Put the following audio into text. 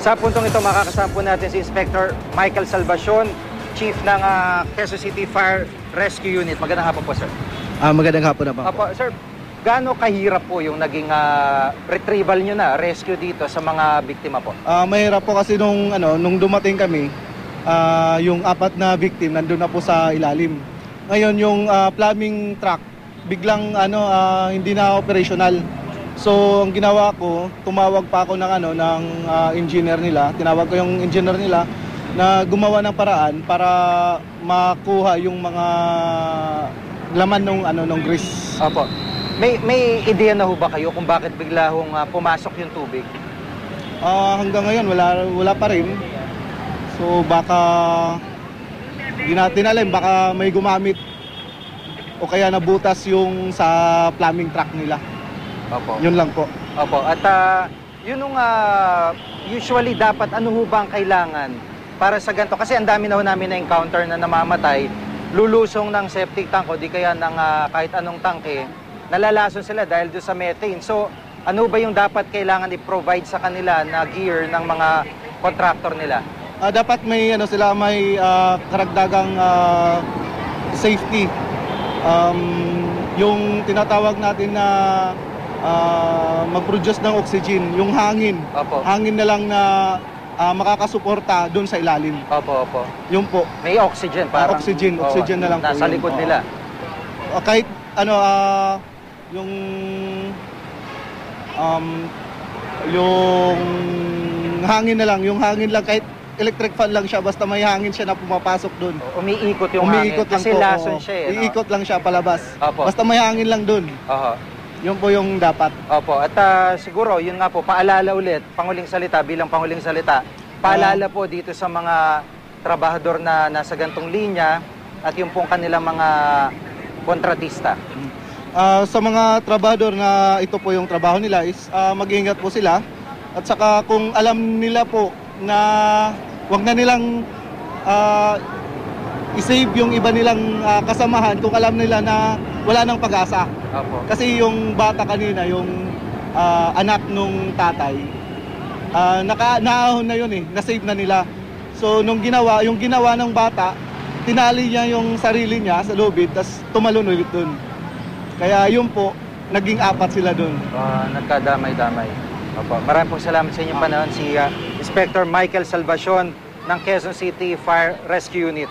Sa puntong ito, makakasama po natin si Inspector Michael Salvacion, Chief ng Quezon City Fire Rescue Unit. Magandang hapon po, sir. Magandang hapon na Apo, sir, gaano kahirap po yung naging retrieval nyo na, rescue dito sa mga biktima po? Mahirap po kasi nung dumating kami, yung 4 na victim nandun na po sa ilalim. Ngayon yung plumbing truck biglang hindi na operational. So ang ginawa ko, tumawag pa ako ng engineer nila. Tinawag ko yung engineer nila na gumawa ng paraan para makuha yung mga laman ng grease. Opo. May ideya na ho ba kayo kung bakit bigla hong pumasok yung tubig? Hanggang ngayon wala pa rin. So baka hindi natin alam, baka may gumamit o kaya nabutas yung sa plumbing truck nila. Opo. Yun lang po. Opo. At yun nung usually dapat ano ho ba ang kailangan para sa ganito? Kasi ang dami na ho namin na-encounter na namamatay, lulusong ng septic tank o di kaya ng kahit anong tangke, nalalason sila dahil doon sa methane. So ano ba yung dapat kailangan i-provide sa kanila na gear ng mga contractor nila? Dapat may may karagdagang safety. Yung tinatawag natin na mag-produce ng oxygen, yung hangin. Opo. Hangin na lang na makakasuporta doon sa ilalim. Opo, opo. Yung po. May oxygen parang Oxygen na lang po. Nasa likod nila. Kahit yung hangin na lang, kahit electric fan lang siya, basta may hangin siya na pumapasok doon. Umiikot yung Umiikot hangin. Kasi lason siya eh. Iikot lang siya palabas. Opo. Basta may hangin lang doon. Oho. Yun po yung dapat. Opo. At siguro, yun nga po, paalala ulit, Panguling Salita, bilang Panguling Salita, paalala po dito sa mga trabahador na nasa gantong linya at yung pong kanilang mga kontratista. Sa mga trabahador na ito po yung trabaho nila is mag-iingat po sila. At saka kung alam nila po na wag na nilang i-save yung iba nilang kasamahan kung alam nila na wala nang pag-asa. Opo. Kasi yung bata kanina, yung anak nung tatay, naahon na yun eh, na-save na nila. So yung ginawa ng bata, tinali niya yung sarili niya sa lubid, tapos tumalon ulit dun. Kaya yun po, naging 4 sila dun. Nagkadamay-damay. Opo. Maraming pong salamat sa inyong panahon, si Inspector Michael Salvacion ng Quezon City Fire Rescue Unit.